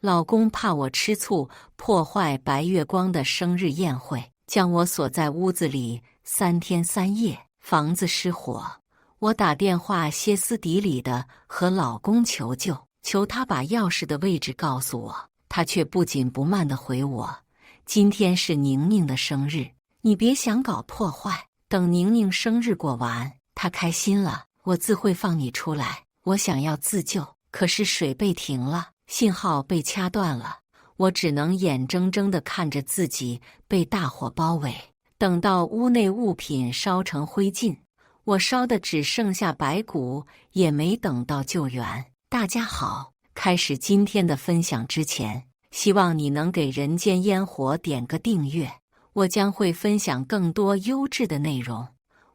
老公怕我吃醋破坏白月光的生日宴会，将我锁在屋子里3天3夜，房子失火。我打电话歇斯底里的和老公求救，求他把钥匙的位置告诉我，他却不紧不慢地回我：今天是宁宁的生日，你别想搞破坏，等宁宁生日过完，她开心了，我自会放你出来。我想要自救，可是水被停了，信号被掐断了，我只能眼睁睁地看着自己被大火包围。等到屋内物品烧成灰烬，我烧的只剩下白骨，也没等到救援。大家好，开始今天的分享之前，希望你能给人间烟火点个订阅，我将会分享更多优质的内容。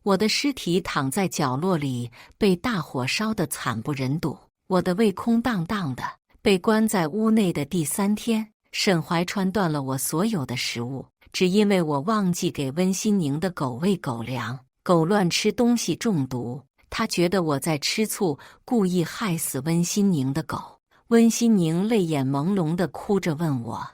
我的尸体躺在角落里，被大火烧得惨不忍睹，我的胃空荡荡的。被关在屋内的第3天，沈怀川断了我所有的食物，只因为我忘记给温馨宁的狗喂狗粮，狗乱吃东西中毒。他觉得我在吃醋，故意害死温馨宁的狗。温馨宁泪眼朦胧地哭着问我：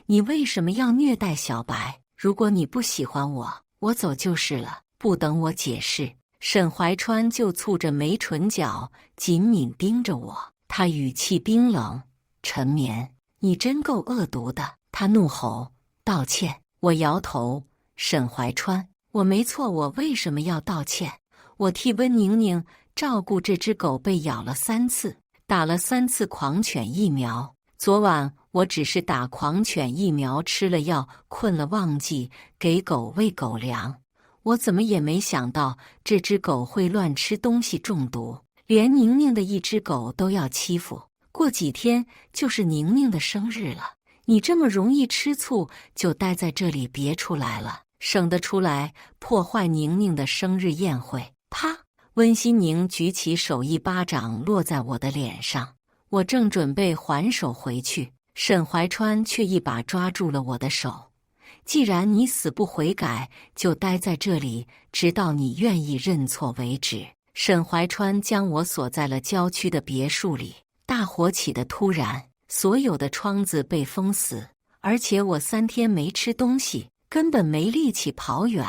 你为什么要虐待小白？如果你不喜欢我，我走就是了。不等我解释，沈怀川就蹙着眉唇角，紧抿盯着我，他语气冰冷：陈绵，你真够恶毒的。他怒吼：道歉。我摇头：沈怀川，我没错，我为什么要道歉？我替温宁宁照顾这只狗，被咬了3次，打了3次狂犬疫苗。昨晚我只是打狂犬疫苗，吃了药，困了忘记给狗喂狗粮。我怎么也没想到这只狗会乱吃东西中毒，连宁宁的一只狗都要欺负。过几天就是宁宁的生日了，你这么容易吃醋，就待在这里别出来了，省得出来破坏宁宁的生日宴会。啪！温馨宁举起手，一巴掌落在我的脸上。我正准备还手回去，沈怀川却一把抓住了我的手。既然你死不悔改，就待在这里，直到你愿意认错为止。沈怀川将我锁在了郊区的别墅里。大火起得突然，所有的窗子被封死，而且我3天没吃东西，根本没力气跑远。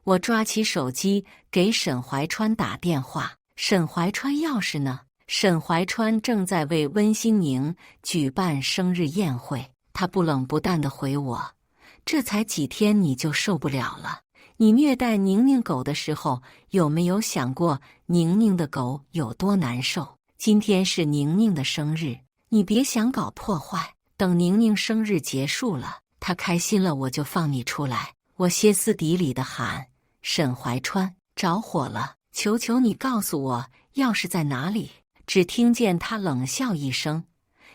我抓起手机给沈怀川打电话：沈怀川，钥匙呢？沈怀川正在为温馨宁举办生日宴会。他不冷不淡地回我：这才几天你就受不了了？你虐待宁宁狗的时候，有没有想过宁宁的狗有多难受？今天是宁宁的生日，你别想搞破坏，等宁宁生日结束了，她开心了，我就放你出来。我歇斯底里地喊：沈怀川，着火了，求求你告诉我钥匙在哪里。只听见他冷笑一声：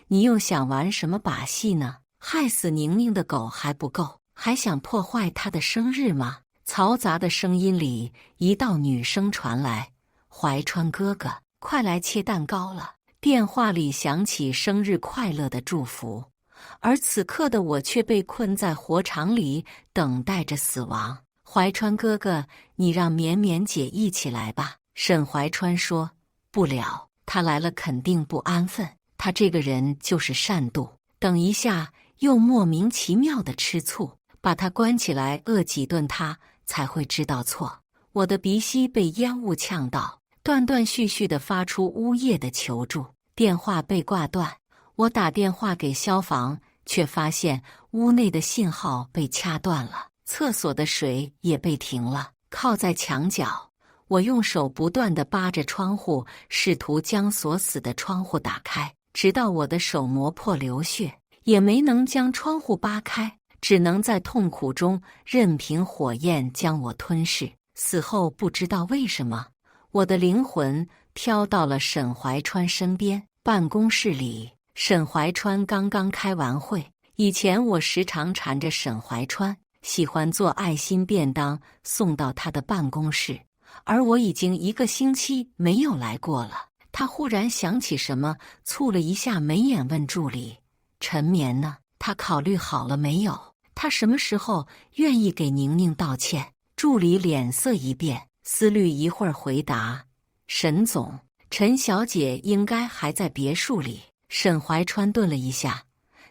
你又想玩什么把戏呢？害死宁宁的狗还不够，还想破坏她的生日吗？嘈杂的声音里，一道女声传来：怀川哥哥，快来切蛋糕了。电话里响起生日快乐的祝福，而此刻的我却被困在火场里，等待着死亡。怀川哥哥，你让绵绵姐一起来吧。沈怀川说：不了，她来了肯定不安分，她这个人就是善妒，等一下又莫名其妙的吃醋，把她关起来饿几顿，她才会知道错。我的鼻息被烟雾呛到，断断续续地发出呜咽的求助。电话被挂断，我打电话给消防，却发现屋内的信号被掐断了，厕所的水也被停了。靠在墙角，我用手不断地扒着窗户，试图将锁死的窗户打开，直到我的手磨破流血，也没能将窗户扒开，只能在痛苦中任凭火焰将我吞噬。死后不知道为什么，我的灵魂飘到了沈怀川身边。办公室里，沈怀川刚刚开完会。以前我时常缠着沈怀川，喜欢做爱心便当送到他的办公室，而我已经1个星期没有来过了。他忽然想起什么，蹙了一下眉眼问助理：陈绵呢？他考虑好了没有？他什么时候愿意给宁宁道歉？助理脸色一变，思虑一会儿回答：沈总，陈小姐应该还在别墅里。沈怀川顿了一下，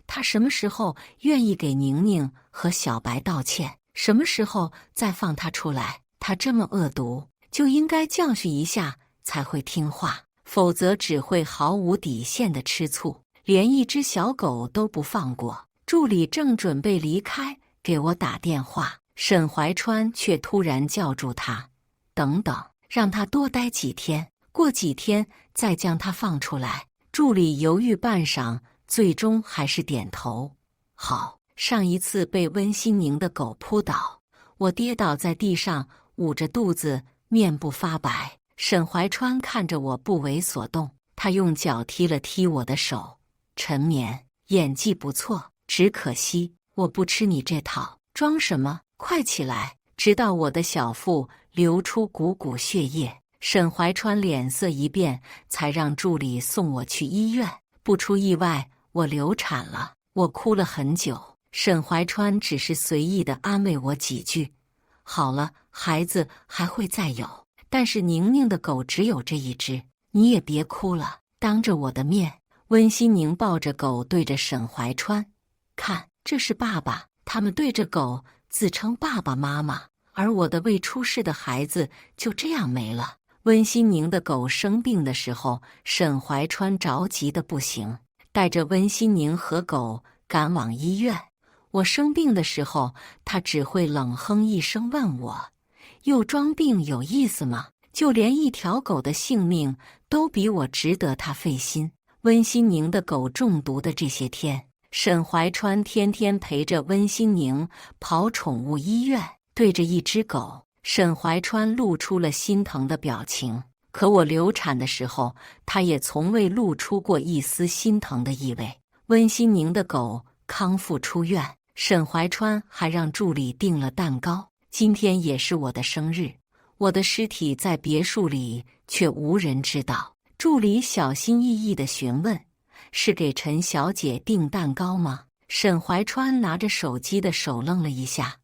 他什么时候愿意给宁宁和小白道歉？什么时候再放他出来？他这么恶毒，就应该教训一下才会听话，否则只会毫无底线的吃醋，连一只小狗都不放过。助理正准备离开，给我打电话，沈怀川却突然叫住他：“等等，让他多待几天，过几天再将他放出来。”助理犹豫半晌，最终还是点头：“好。”上一次被温馨宁的狗扑倒，我跌倒在地上，捂着肚子，面部发白。沈怀川看着我不为所动，他用脚踢了踢我的手：“陈绵，演技不错，只可惜我不吃你这套，装什么？快起来！”直到我的小腹流出股股血液，沈怀川脸色一变，才让助理送我去医院。不出意外，我流产了。我哭了很久。沈怀川只是随意地安慰我几句：“好了，孩子还会再有，但是宁宁的狗只有这一只，你也别哭了。”当着我的面，温馨宁抱着狗对着沈怀川：“看，这是爸爸。”他们对着狗自称爸爸妈妈，而我的未出世的孩子就这样没了。温馨宁的狗生病的时候，沈怀川着急得不行，带着温馨宁和狗赶往医院。我生病的时候，他只会冷哼一声问我：“又装病有意思吗？”就连一条狗的性命都比我值得他费心。温馨宁的狗中毒的这些天，沈怀川天天陪着温馨宁跑宠物医院，对着一只狗，沈怀川露出了心疼的表情。可我流产的时候，他也从未露出过一丝心疼的意味。温馨宁的狗康复出院，沈怀川还让助理订了蛋糕。今天也是我的生日，我的尸体在别墅里，却无人知道。助理小心翼翼地询问：“是给陈小姐订蛋糕吗？”沈怀川拿着手机的手愣了一下：“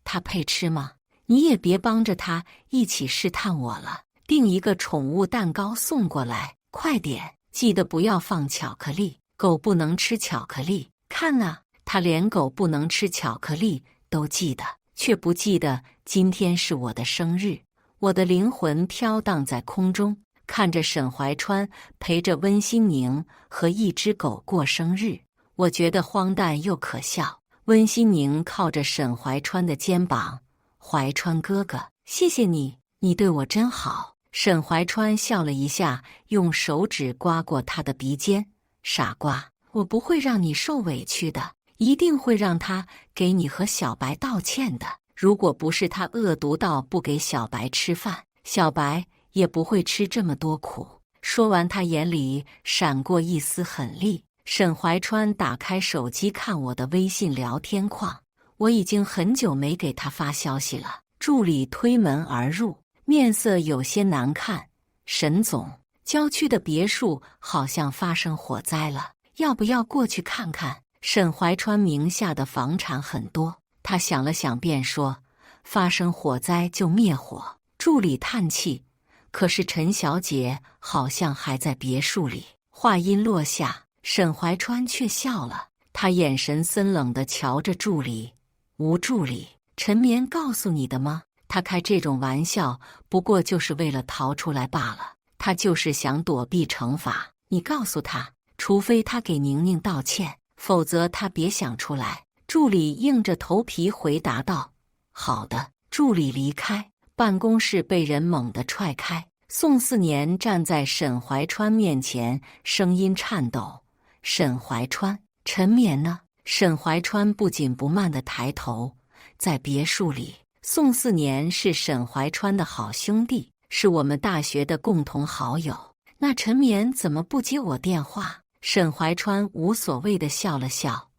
她配吃吗？你也别帮着她一起试探我了。订一个宠物蛋糕送过来，快点，记得不要放巧克力，狗不能吃巧克力。看啊，他连狗不能吃巧克力都记得，却不记得今天是我的生日。”我的灵魂飘荡在空中，看着沈怀川陪着温馨宁和一只狗过生日，我觉得荒诞又可笑。温馨宁靠着沈怀川的肩膀：“怀川哥哥，谢谢你，你对我真好。”沈怀川笑了一下，用手指刮过他的鼻尖：“傻瓜，我不会让你受委屈的，一定会让他给你和小白道歉的。如果不是他恶毒到不给小白吃饭，小白也不会吃这么多苦。”说完，他眼里闪过一丝狠戾。沈怀川打开手机看我的微信聊天框，我已经很久没给他发消息了。助理推门而入，面色有些难看：“沈总，郊区的别墅好像发生火灾了，要不要过去看看？”沈怀川名下的房产很多，他想了想便说：“发生火灾就灭火。”助理叹气：“可是陈小姐好像还在别墅里。”话音落下，沈怀川却笑了，他眼神森冷地瞧着助理：“吴助理，陈绵告诉你的吗？他开这种玩笑，不过就是为了逃出来罢了。他就是想躲避惩罚。你告诉他，除非他给宁宁道歉，否则他别想出来。”助理硬着头皮回答道：“好的。”助理离开，办公室被人猛地踹开。宋四年站在沈怀川面前，声音颤抖：“沈怀川，陈绵呢？”沈怀川不紧不慢地抬头，在别墅里。宋四年是沈怀川的好兄弟，是我们大学的共同好友。那陈绵怎么不接我电话？沈怀川无所谓地笑了笑：“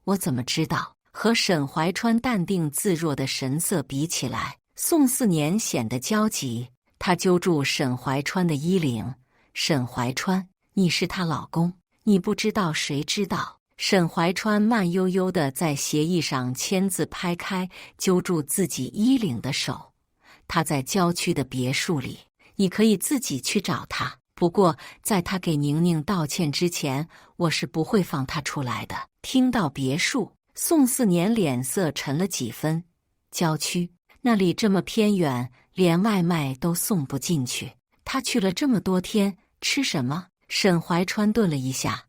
我怎么知道？”和沈怀川淡定自若的神色比起来，宋四年显得焦急。他揪住沈怀川的衣领：“沈怀川，你是她老公，你不知道谁知道？”沈怀川慢悠悠地在协议上签字，拍开揪住自己衣领的手：“他在郊区的别墅里，你可以自己去找他。不过在他给宁宁道歉之前，我是不会放他出来的。听到别墅，宋四年脸色沉了几分。郊区那里这么偏远，连外卖都送不进去，他去了这么多天，吃什么？沈怀川顿了一下，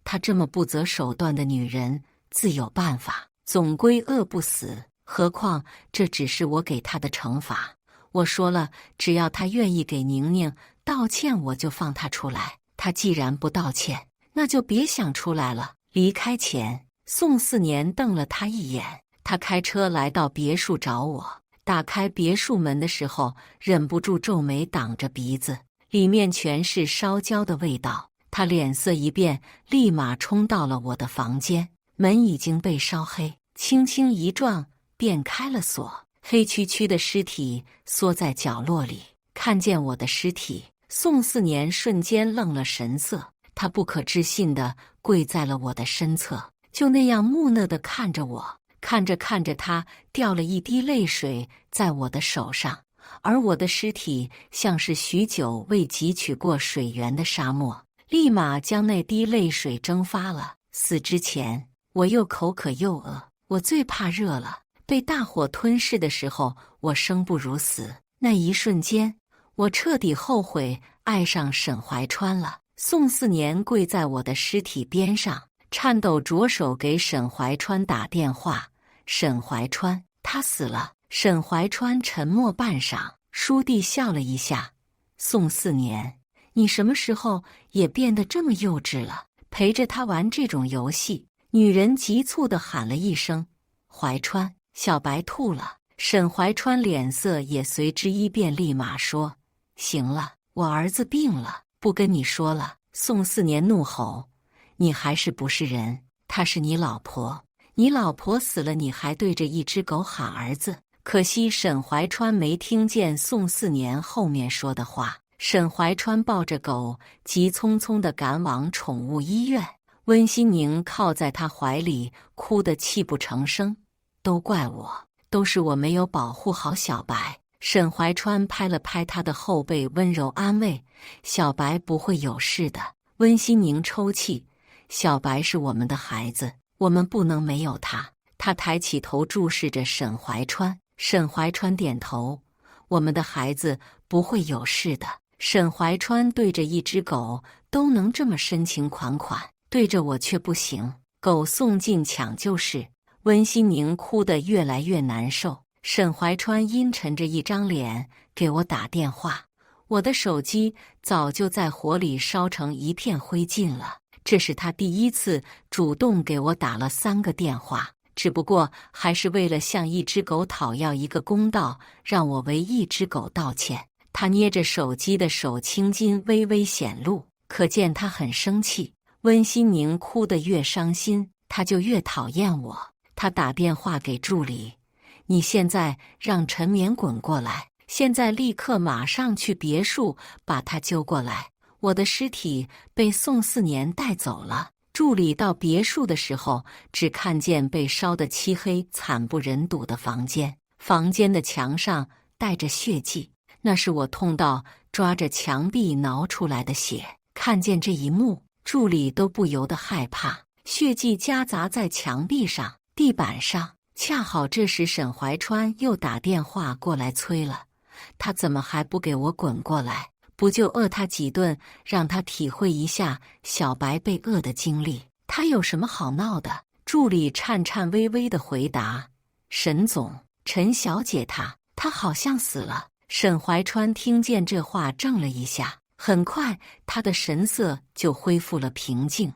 她这么不择手段的女人，自有办法，总归饿不死。何况这只是我给她的惩罚。我说了，只要她愿意给宁宁道歉，我就放她出来。她既然不道歉，那就别想出来了。离开前，宋四年瞪了他一眼。他开车来到别墅找我，打开别墅门的时候，忍不住皱眉挡着鼻子，里面全是烧焦的味道。他脸色一变，立马冲到了我的房间，门已经被烧黑，轻轻一撞便开了锁。黑黢黢的尸体缩在角落里，看见我的尸体，宋四年瞬间愣了神色，他不可置信地跪在了我的身侧，就那样木讷地看着我。看着看着，他掉了一滴泪水在我的手上，而我的尸体像是许久未汲取过水源的沙漠，立马将那滴泪水蒸发了。死之前，我又口渴又饿，我最怕热了，被大火吞噬的时候，我生不如死。那一瞬间，我彻底后悔爱上沈怀川了。宋四年跪在我的尸体边上，颤抖着手给沈怀川打电话。沈怀川，他死了。沈怀川沉默半晌，倏地笑了一下。宋四年，你什么时候也变得这么幼稚了？陪着他玩这种游戏。女人急促地喊了一声：“怀川！”小白吐了。沈怀川脸色也随之一变，立马说：“行了，我儿子病了，不跟你说了。”宋四年怒吼：“你还是不是人？她是你老婆。你老婆死了，你还对着一只狗喊儿子。”可惜沈怀川没听见宋四年后面说的话。沈怀川抱着狗，急匆匆地赶往宠物医院。温馨宁靠在他怀里，哭得泣不成声。都怪我，都是我没有保护好小白。沈怀川拍了拍他的后背，温柔安慰：“小白不会有事的。”温馨宁抽泣：“小白是我们的孩子。我们不能没有他。”他抬起头注视着沈怀川，沈怀川点头：“我们的孩子不会有事的。”沈怀川对着一只狗都能这么深情款款，对着我却不行。狗送进抢救室，温馨宁哭得越来越难受。沈怀川阴沉着一张脸给我打电话，我的手机早就在火里烧成一片灰烬了。这是他第一次主动给我打了3个电话，只不过还是为了向一只狗讨要一个公道，让我为一只狗道歉。他捏着手机的手青筋微微显露，可见他很生气。温馨宁哭得越伤心，他就越讨厌我。他打电话给助理：“你现在让陈绵滚过来，现在立刻马上去别墅把他揪过来。我的尸体被宋四年带走了。”助理到别墅的时候，只看见被烧得漆黑、惨不忍睹的房间，房间的墙上带着血迹，那是我痛到抓着墙壁挠出来的血。看见这一幕，助理都不由得害怕。血迹夹杂在墙壁上、地板上。恰好这时沈怀川又打电话过来催了，他怎么还不给我滚过来？不就饿他几顿，让他体会一下小白被饿的经历？他有什么好闹的？助理颤颤巍巍地回答：“沈总，陈小姐她好像死了。”沈怀川听见这话怔了一下，很快他的神色就恢复了平静。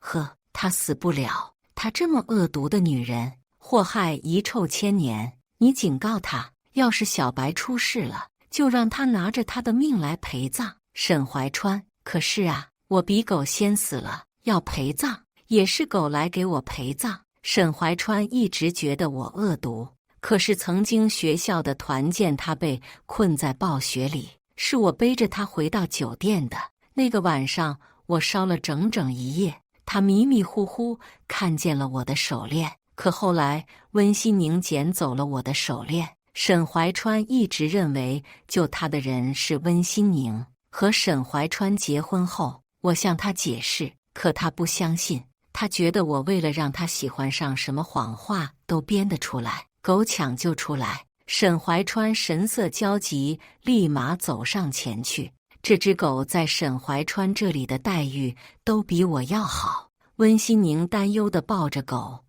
呵，她死不了，她这么恶毒的女人，祸害遗臭千年。你警告她，要是小白出事了，就让他拿着他的命来陪葬。沈怀川：“可是啊，我比狗先死了，要陪葬也是狗来给我陪葬。”沈怀川一直觉得我恶毒，可是曾经学校的团建，他被困在暴雪里，是我背着他回到酒店的。那个晚上，我烧了整整1夜，他迷迷糊糊看见了我的手链，可后来温馨宁捡走了我的手链。沈怀川一直认为救他的人是温馨宁，和沈怀川结婚后，我向他解释，可他不相信。他觉得我为了让他喜欢上，什么谎话都编得出来，狗抢救出来。沈怀川神色焦急，立马走上前去。这只狗在沈怀川这里的待遇都比我要好。温馨宁担忧地抱着狗：“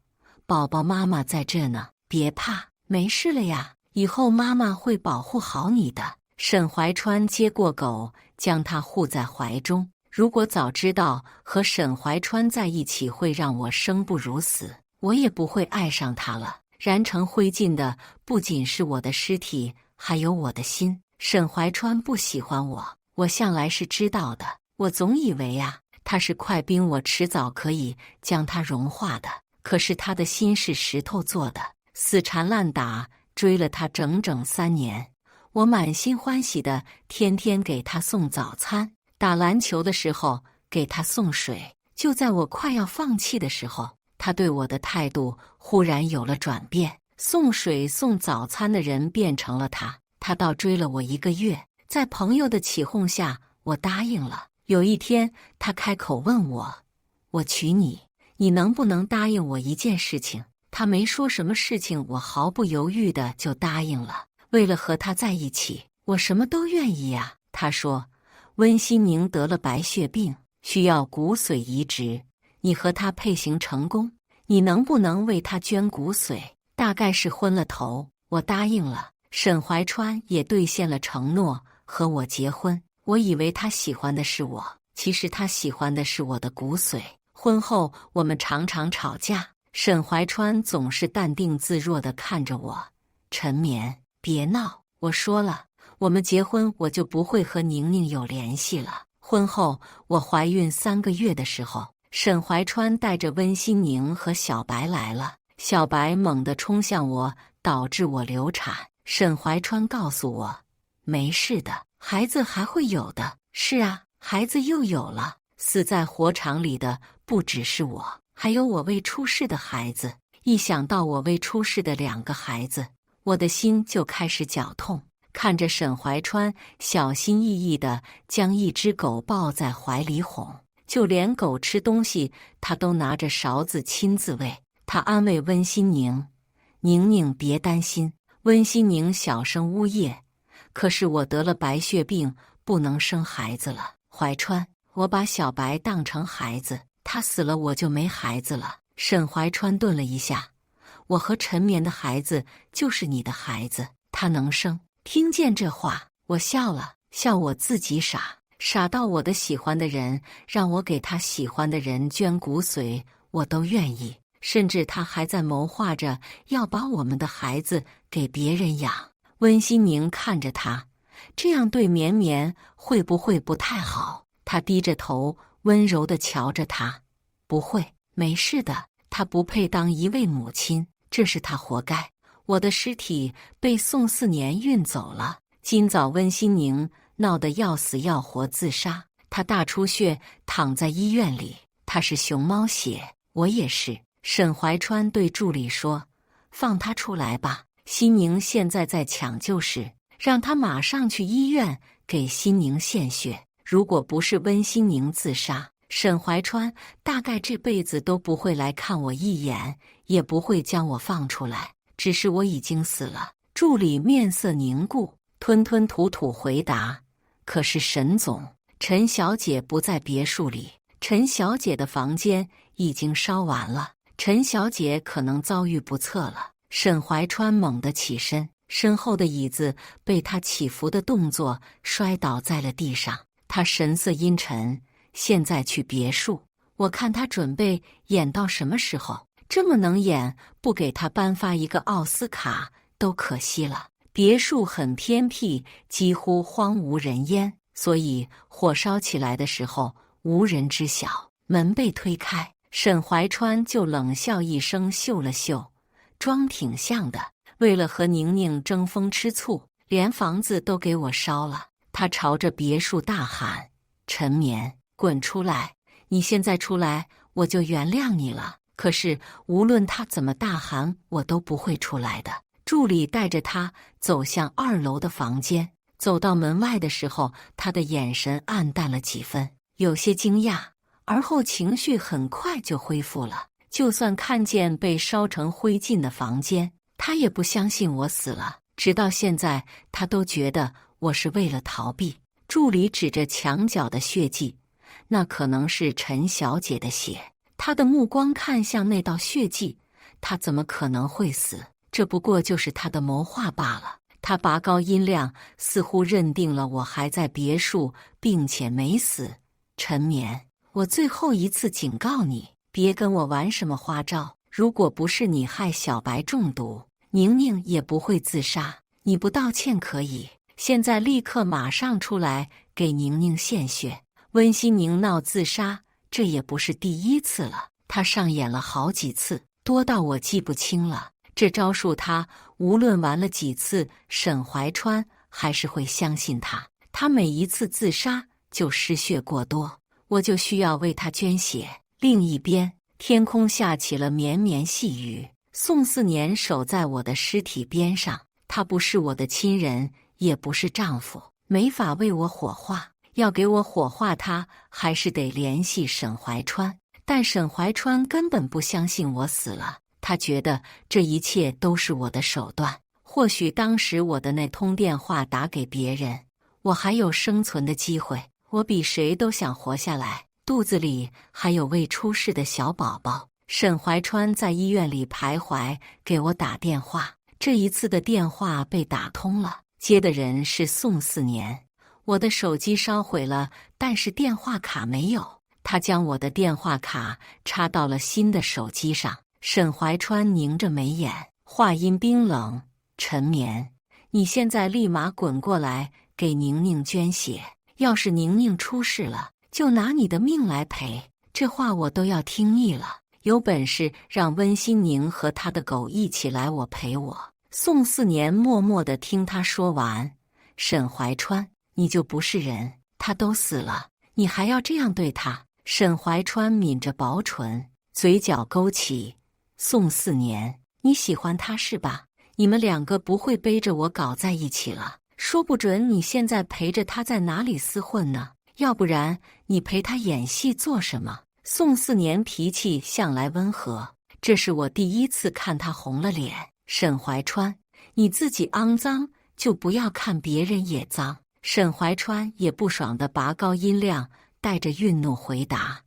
宝宝，妈妈在这呢，别怕，没事了呀，以后妈妈会保护好你的。”沈怀川接过狗，将它护在怀中。如果早知道和沈怀川在一起会让我生不如死，我也不会爱上他了。燃成灰烬的不仅是我的尸体，还有我的心。沈怀川不喜欢我，我向来是知道的。我总以为啊，他是块冰，我迟早可以将他融化的。可是他的心是石头做的，死缠烂打，追了他整整3年。我满心欢喜的天天给他送早餐，打篮球的时候给他送水。就在我快要放弃的时候，他对我的态度忽然有了转变，送水送早餐的人变成了他。他倒追了我1个月，在朋友的起哄下，我答应了。有一天，他开口问我：“我娶你，你能不能答应我一件事情？”他没说什么事情，我毫不犹豫的就答应了。为了和他在一起，我什么都愿意呀。他说：“温馨宁得了白血病，需要骨髓移植。你和他配型成功，你能不能为他捐骨髓？”大概是昏了头，我答应了。沈怀川也兑现了承诺，和我结婚。我以为他喜欢的是我，其实他喜欢的是我的骨髓。婚后我们常常吵架，沈怀川总是淡定自若地看着我：“陈绵，别闹。”我说了，我们结婚我就不会和宁宁有联系了。婚后我怀孕3个月的时候，沈怀川带着温馨宁和小白来了。小白猛地冲向我，导致我流产。沈怀川告诉我：“没事的，孩子还会有的。”是啊，孩子又有了。死在火场里的不只是我，还有我未出世的孩子。一想到我未出世的2个孩子，我的心就开始绞痛。看着沈怀川小心翼翼地将一只狗抱在怀里哄，就连狗吃东西他都拿着勺子亲自喂。他安慰温馨宁：“宁宁别担心。”温馨宁小声呜咽：“可是我得了白血病，不能生孩子了。怀川，我把小白当成孩子，他死了我就没孩子了。”沈怀川顿了一下：“我和陈绵的孩子就是你的孩子，他能生。”听见这话，我笑了，笑我自己傻，傻到我的喜欢的人让我给他喜欢的人捐骨髓，我都愿意。甚至他还在谋划着要把我们的孩子给别人养。温馨宁看着他，这样对绵绵会不会不太好？他低着头，温柔地瞧着他：“不会，没事的。他不配当一位母亲，这是他活该。”我的尸体被宋4年运走了。今早温馨宁闹得要死要活自杀，他大出血，躺在医院里。他是熊猫血，我也是。沈怀川对助理说：“放他出来吧，馨宁现在在抢救室，让他马上去医院给馨宁献血。如果不是温馨宁自杀，沈怀川大概这辈子都不会来看我一眼，也不会将我放出来。只是我已经死了。”助理面色凝固，吞吞吐吐回答：“可是沈总，陈小姐不在别墅里，陈小姐的房间已经烧完了。陈小姐可能遭遇不测了。”沈怀川猛地起身，身后的椅子被他起伏的动作摔倒在了地上。他神色阴沉：“现在去别墅，我看他准备演到什么时候？这么能演，不给他颁发一个奥斯卡都可惜了。”别墅很偏僻，几乎荒无人烟，所以火烧起来的时候无人知晓。门被推开，沈怀川就冷笑一声，嗅了嗅，装挺像的。为了和宁宁争风吃醋，连房子都给我烧了。他朝着别墅大喊：“陈绵，滚出来！你现在出来，我就原谅你了。”可是无论他怎么大喊，我都不会出来的。助理带着他走向2楼的房间，走到门外的时候，他的眼神暗淡了几分，有些惊讶，而后情绪很快就恢复了。就算看见被烧成灰烬的房间，他也不相信我死了。直到现在，他都觉得我是为了逃避。助理指着墙角的血迹，那可能是陈小姐的血。他的目光看向那道血迹，他怎么可能会死？这不过就是他的谋划罢了。他拔高音量，似乎认定了我还在别墅，并且没死。陈眠，我最后一次警告你，别跟我玩什么花招。如果不是你害小白中毒，宁宁也不会自杀。你不道歉可以，现在立刻马上出来给宁宁献血。温馨宁闹自杀，这也不是第一次了，他上演了好几次，多到我记不清了。这招数他无论玩了几次，沈怀川还是会相信他。他每一次自杀就失血过多，我就需要为他捐血。另一边，天空下起了绵绵细雨。宋四年守在我的尸体边上，他不是我的亲人，也不是丈夫，没法为我火化。要给我火化他，还是得联系沈怀川。但沈怀川根本不相信我死了，他觉得这一切都是我的手段。或许当时我的那通电话打给别人，我还有生存的机会。我比谁都想活下来，肚子里还有未出世的小宝宝。沈怀川在医院里徘徊，给我打电话。这一次的电话被打通了，接的人是宋四年。我的手机烧毁了，但是电话卡没有。他将我的电话卡插到了新的手机上。沈怀川凝着眉眼，话音冰冷：“陈眠，你现在立马滚过来给宁宁捐血。要是宁宁出事了，就拿你的命来赔。”这话我都要听腻了。有本事让温馨宁和他的狗一起来，我陪我。宋四年默默地听他说完。沈怀川，你就不是人，他都死了，你还要这样对他？沈怀川抿着薄唇，嘴角勾起。宋四年，你喜欢他是吧？你们两个不会背着我搞在一起了，说不准你现在陪着他在哪里厮混呢？要不然你陪他演戏做什么？宋四年脾气向来温和，这是我第一次看他红了脸。沈怀川，你自己肮脏，就不要看别人也脏。沈怀川也不爽地拔高音量，带着愠怒回答：“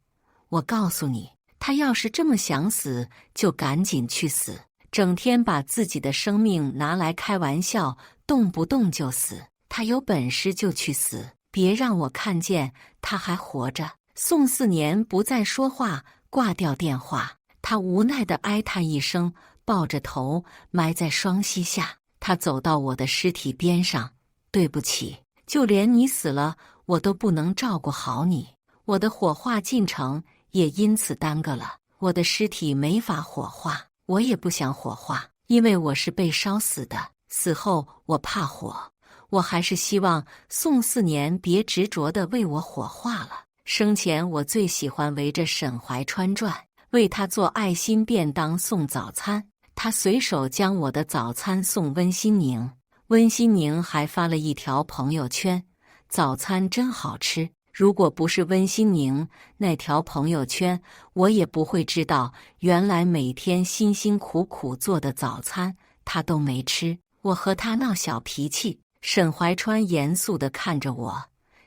我告诉你，他要是这么想死，就赶紧去死，整天把自己的生命拿来开玩笑，动不动就死。他有本事就去死，别让我看见他还活着。”宋四年不再说话，挂掉电话。他无奈地哀叹一声，抱着头埋在双膝下。他走到我的尸体边上：“对不起，就连你死了，我都不能照顾好你。我的火化进程也因此耽搁了，我的尸体没法火化，我也不想火化，因为我是被烧死的。死后我怕火，我还是希望宋四年别执着地为我火化了。生前我最喜欢围着沈怀川转，为他做爱心便当，送早餐。他随手将我的早餐送温馨宁，温馨宁还发了一条朋友圈：“早餐真好吃。”如果不是温馨宁那条朋友圈，我也不会知道原来每天辛辛苦苦做的早餐他都没吃。我和他闹小脾气。沈怀川严肃地看着我：“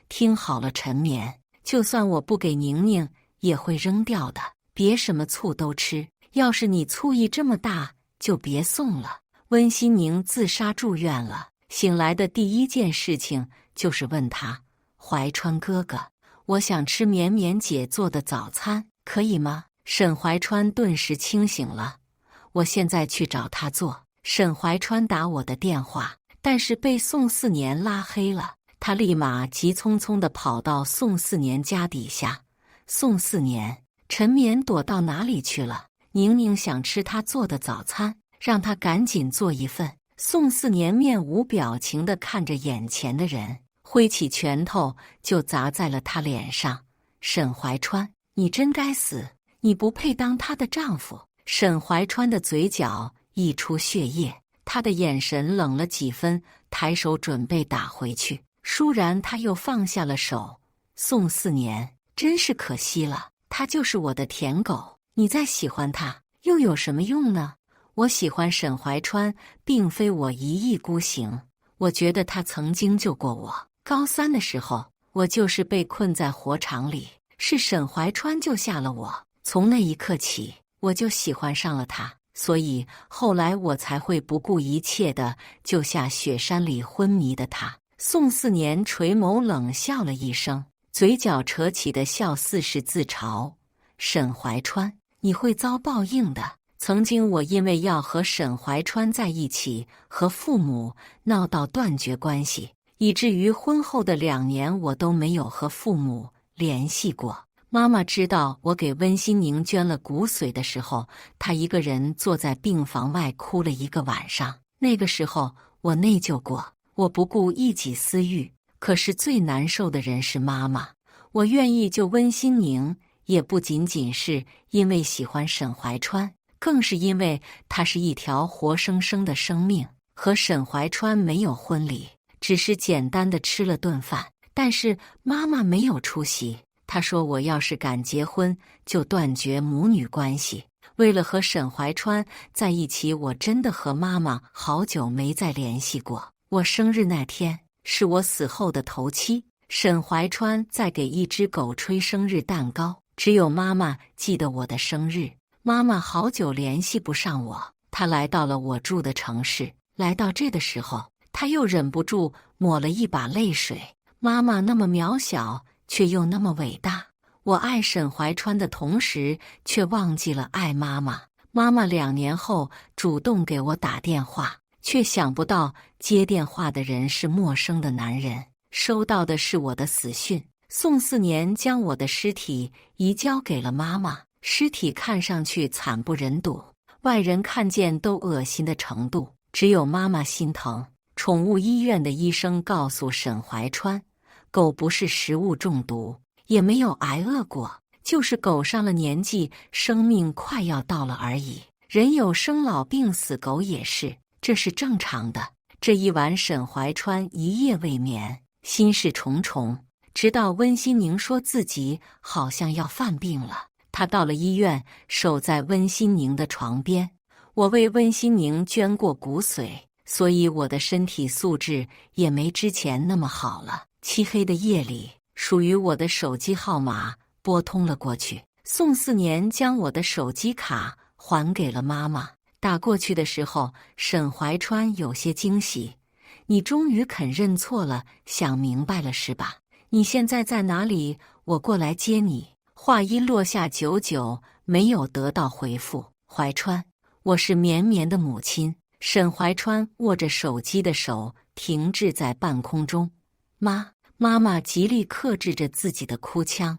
听好了，陈眠，就算我不给宁宁，也会扔掉的。别什么醋都吃，要是你醋意这么大，就别送了。”温馨宁自杀住院了，醒来的第一件事情就是问他：“怀川哥哥，我想吃绵绵姐做的早餐，可以吗？”沈怀川顿时清醒了：“我现在去找他做。”沈怀川打我的电话，但是被宋四年拉黑了。他立马急匆匆地跑到宋四年家底下。宋四年，陈眠躲到哪里去了？宁宁想吃他做的早餐，让他赶紧做一份。宋四年面无表情地看着眼前的人，挥起拳头就砸在了他脸上。沈怀川，你真该死，你不配当他的丈夫。沈怀川的嘴角溢出血液，他的眼神冷了几分，抬手准备打回去，倏然他又放下了手。宋4年，真是可惜了，他就是我的舔狗，你再喜欢他又有什么用呢？我喜欢沈怀川，并非我一意孤行，我觉得他曾经救过我。高3的时候，我就是被困在火场里，是沈怀川救下了我。从那一刻起，我就喜欢上了他，所以后来我才会不顾一切地救下雪山里昏迷的他。宋4年垂眸冷笑了一声，嘴角扯起的笑似是自嘲。沈怀川，你会遭报应的。曾经我因为要和沈怀川在一起，和父母闹到断绝关系，以至于婚后的2年我都没有和父母联系过。妈妈知道我给温馨宁捐了骨髓的时候，她一个人坐在病房外哭了1个晚上。那个时候我内疚过，我不顾一己私欲，可是最难受的人是妈妈。我愿意救温馨宁，也不仅仅是因为喜欢沈怀川，更是因为他是一条活生生的生命。和沈怀川没有婚礼，只是简单的吃了顿饭，但是妈妈没有出席。她说我要是敢结婚，就断绝母女关系。为了和沈怀川在一起，我真的和妈妈好久没再联系过。我生日那天是我死后的头七，沈怀川在给一只狗吹生日蛋糕，只有妈妈记得我的生日。妈妈好久联系不上我，她来到了我住的城市。来到这的时候，她又忍不住抹了一把泪水。妈妈那么渺小，却又那么伟大。我爱沈怀川的同时，却忘记了爱妈妈。妈妈2年后主动给我打电话，却想不到接电话的人是陌生的男人，收到的是我的死讯。宋4年将我的尸体移交给了妈妈，尸体看上去惨不忍睹，外人看见都恶心的程度，只有妈妈心疼。宠物医院的医生告诉沈怀川，狗不是食物中毒，也没有挨饿过，就是狗上了年纪，生命快要到了而已。人有生老病死，狗也是，这是正常的。这一晚，沈怀川一夜未眠，心事重重，直到温馨宁说自己好像要犯病了，他到了医院，守在温馨宁的床边。我为温馨宁捐过骨髓，所以我的身体素质也没之前那么好了。漆黑的夜里，属于我的手机号码拨通了过去。宋4年将我的手机卡还给了妈妈。打过去的时候，沈怀川有些惊喜：“你终于肯认错了，想明白了是吧？你现在在哪里？我过来接你。”话音落下，久久没有得到回复。怀川，我是绵绵的母亲。沈怀川握着手机的手停滞在半空中。妈妈极力克制着自己的哭腔。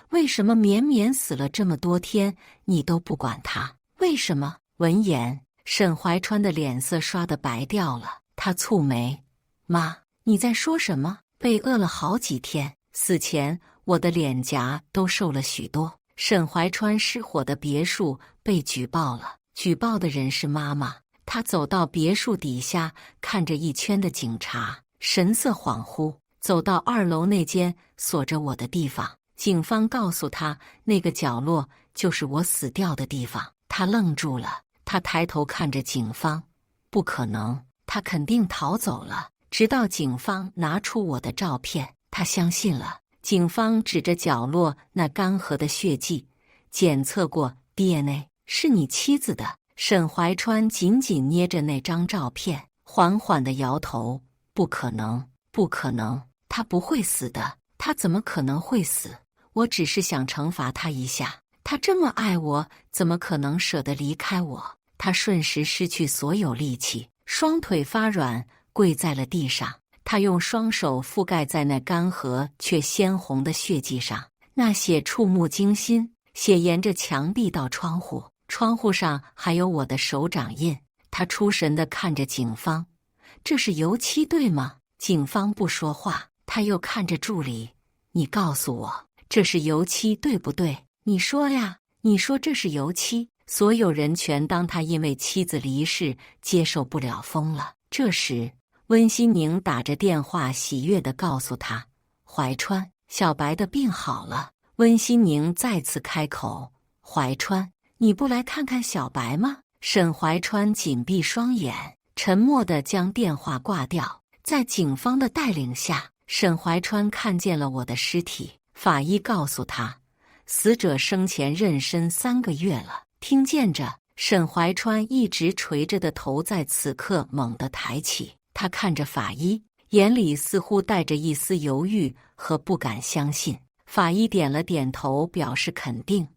为什么绵绵死了这么多天，你都不管他？为什么？闻言，沈怀川的脸色刷得白掉了。他蹙眉：“妈，你在说什么？被饿了好几天，死前我的脸颊都瘦了许多。”沈怀川失火的别墅被举报了，举报的人是妈妈。他走到别墅底下，看着一圈的警察，神色恍惚，走到2楼那间锁着我的地方。警方告诉他，那个角落就是我死掉的地方。他愣住了，他抬头看着警方，不可能，他肯定逃走了。直到警方拿出我的照片，他相信了。警方指着角落那干涸的血迹，检测过 DNA， 是你妻子的。沈怀川紧紧捏着那张照片，缓缓地摇头：“不可能，不可能，他不会死的，他怎么可能会死？我只是想惩罚他一下，他这么爱我，怎么可能舍得离开我？”他瞬时失去所有力气，双腿发软，跪在了地上。他用双手覆盖在那干涸却鲜红的血迹上，那血触目惊心，血沿着墙壁到窗户。窗户上还有我的手掌印。他出神地看着警方：“这是油漆对吗？”警方不说话，他又看着助理：“你告诉我，这是油漆对不对？你说呀，你说这是油漆。”所有人全当他因为妻子离世接受不了疯了。这时，温馨宁打着电话，喜悦地告诉他：“怀川，小白的病好了。”温馨宁再次开口：“怀川，你不来看看小白吗？”沈怀川紧闭双眼，沉默地将电话挂掉。在警方的带领下，沈怀川看见了我的尸体。法医告诉他，死者生前妊娠3个月了。听见着，沈怀川一直垂着的头在此刻猛地抬起，他看着法医，眼里似乎带着一丝犹豫和不敢相信。法医点了点头，表示肯定。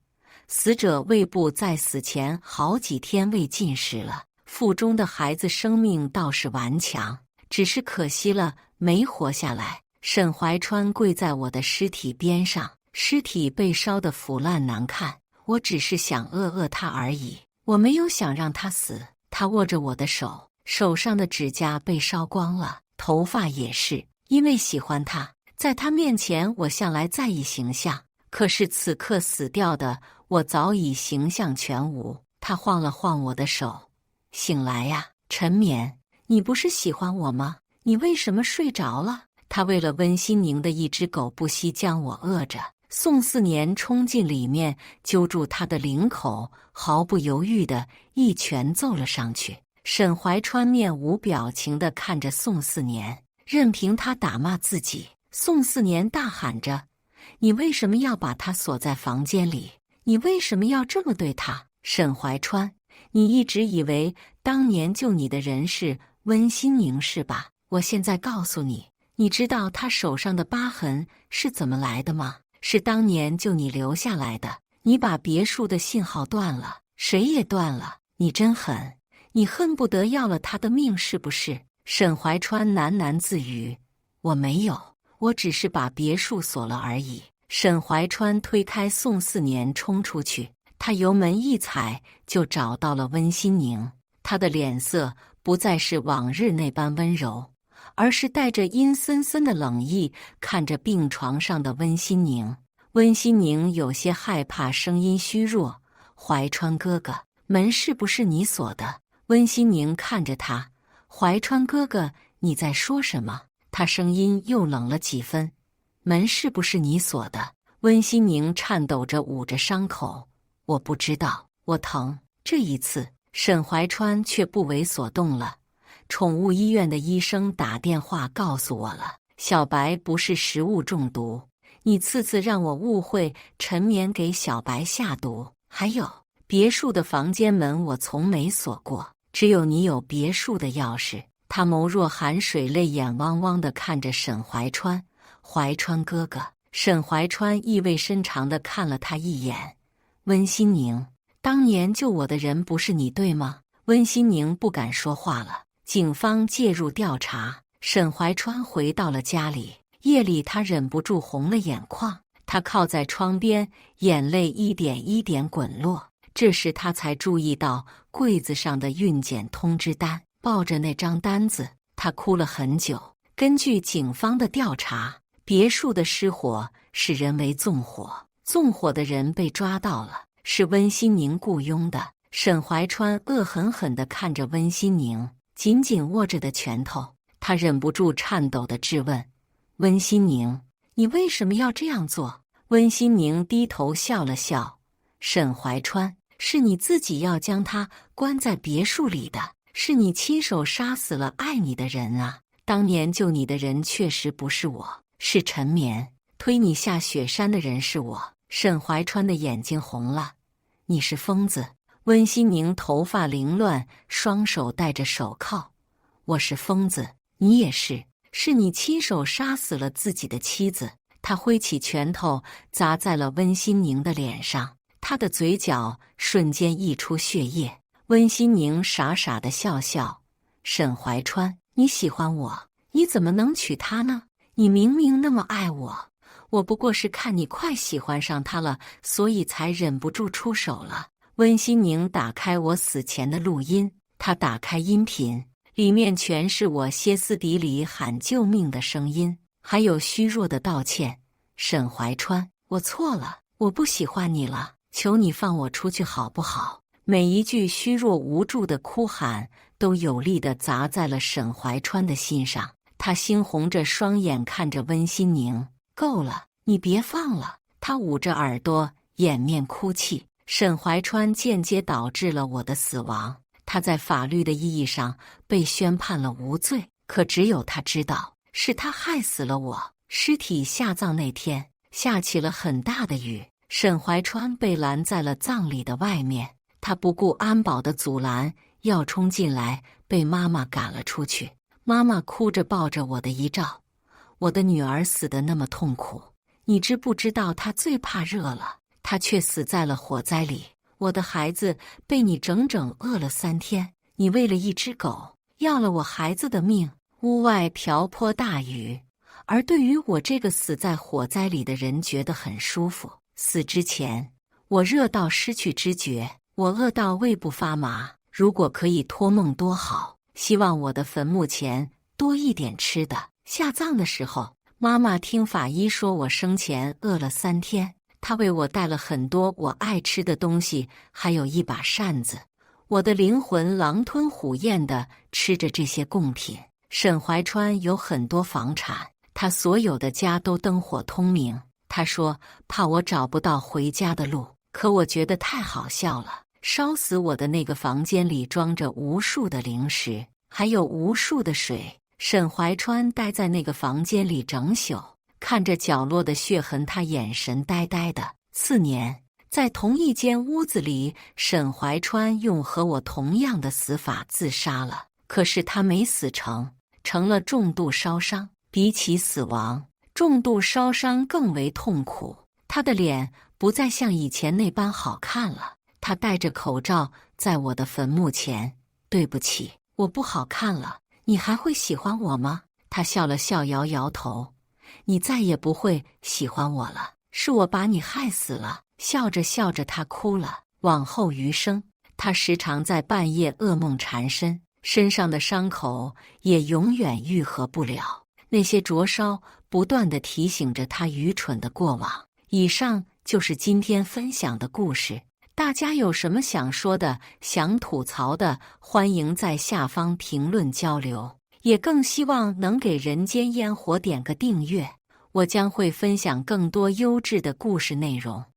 死者胃部在死前好几天未进食了，腹中的孩子生命倒是顽强，只是可惜了，没活下来。沈怀川跪在我的尸体边上，尸体被烧得腐烂难看，我只是想饿他而已，我没有想让他死。他握着我的手，手上的指甲被烧光了，头发也是。因为喜欢他，在他面前我向来在意形象，可是此刻死掉的我早已形象全无。他晃了晃我的手：“醒来呀，陈眠，你不是喜欢我吗？你为什么睡着了？”他为了温馨宁的一只狗不惜将我扼着。宋四年冲进里面，揪住他的领口，毫不犹豫地一拳揍了上去。沈怀川面无表情地看着宋四年，任凭他打骂自己。宋四年大喊着：“你为什么要把他锁在房间里？你为什么要这么对他？沈怀川，你一直以为当年救你的人是温馨宁是吧？我现在告诉你，你知道他手上的疤痕是怎么来的吗？是当年就你留下来的。你把别墅的信号断了，谁也断了。你真狠，你恨不得要了他的命是不是？”沈怀川喃喃自语：“我没有，我只是把别墅锁了而已。”沈怀川推开宋四年冲出去，他油门一踩就找到了温馨宁。他的脸色不再是往日那般温柔，而是带着阴森森的冷意，看着病床上的温馨宁。温馨宁有些害怕，声音虚弱：“怀川哥哥，门是不是你锁的？”温馨宁看着他：“怀川哥哥，你在说什么？”他声音又冷了几分：“门是不是你锁的？”温馨宁颤抖着捂着伤口：“我不知道，我疼。”这一次，沈怀川却不为所动了。宠物医院的医生打电话告诉我了，小白不是食物中毒，你次次让我误会陈眠给小白下毒。还有，别墅的房间门我从没锁过，只有你有别墅的钥匙。他眸若含水，泪眼汪汪地看着沈怀川：“怀川哥哥。”沈怀川意味深长地看了他一眼：“温馨宁，当年救我的人不是你对吗？”温馨宁不敢说话了。警方介入调查，沈怀川回到了家里。夜里，他忍不住红了眼眶，他靠在窗边，眼泪一点一点滚落。这时他才注意到柜子上的孕检通知单，抱着那张单子，他哭了很久。根据警方的调查，别墅的失火是人为纵火，纵火的人被抓到了，是温馨宁雇佣的。沈怀川恶狠狠地看着温馨宁紧紧握着的拳头，他忍不住颤抖地质问：“温馨宁，你为什么要这样做？”温馨宁低头笑了笑：“沈怀川，是你自己要将他关在别墅里的，是你亲手杀死了爱你的人啊！当年救你的人确实不是我，是陈眠，推你下雪山的人是我。”沈怀川的眼睛红了：“你是疯子！”温馨宁头发凌乱，双手戴着手铐：“我是疯子，你也是，是你亲手杀死了自己的妻子。”他挥起拳头砸在了温馨宁的脸上，他的嘴角瞬间溢出血液。温馨宁傻傻地笑笑：“沈怀川，你喜欢我，你怎么能娶她呢？你明明那么爱我，我不过是看你快喜欢上他了，所以才忍不住出手了。”温馨宁打开我死前的录音，他打开音频，里面全是我歇斯底里喊救命的声音，还有虚弱的道歉：“沈怀川，我错了，我不喜欢你了，求你放我出去好不好？”每一句虚弱无助的哭喊都有力地砸在了沈怀川的心上。他猩红着双眼看着温馨宁：“够了，你别放了。”他捂着耳朵掩面哭泣。沈怀川间接导致了我的死亡，他在法律的意义上被宣判了无罪，可只有他知道，是他害死了我。尸体下葬那天，下起了很大的雨，沈怀川被拦在了葬礼的外面。他不顾安保的阻拦，要冲进来，被妈妈赶了出去。妈妈哭着抱着我的遗照：“我的女儿死得那么痛苦，你知不知道她最怕热了？她却死在了火灾里。我的孩子被你整整饿了3天，你为了一只狗要了我孩子的命。”屋外瓢泼大雨，而对于我这个死在火灾里的人觉得很舒服。死之前，我热到失去知觉，我饿到胃部发麻。如果可以托梦多好，希望我的坟墓前多一点吃的。下葬的时候，妈妈听法医说我生前饿了3天，她为我带了很多我爱吃的东西，还有一把扇子。我的灵魂狼吞虎咽地吃着这些贡品。沈怀川有很多房产，他所有的家都灯火通明。他说怕我找不到回家的路，可我觉得太好笑了。烧死我的那个房间里装着无数的零食，还有无数的水。沈怀川待在那个房间里整宿，看着角落的血痕，他眼神呆呆的。4年，在同一间屋子里，沈怀川用和我同样的死法自杀了，可是他没死成，成了重度烧伤。比起死亡，重度烧伤更为痛苦。他的脸不再像以前那般好看了。他戴着口罩在我的坟墓前：“对不起，我不好看了，你还会喜欢我吗？”他笑了笑，摇摇头：“你再也不会喜欢我了，是我把你害死了。”笑着笑着，他哭了。往后余生，他时常在半夜噩梦缠身，身上的伤口也永远愈合不了。那些灼烧不断地提醒着他愚蠢的过往。以上就是今天分享的故事。大家有什么想说的、想吐槽的，欢迎在下方评论交流。也更希望能给人间烟火点个订阅，我将会分享更多优质的故事内容。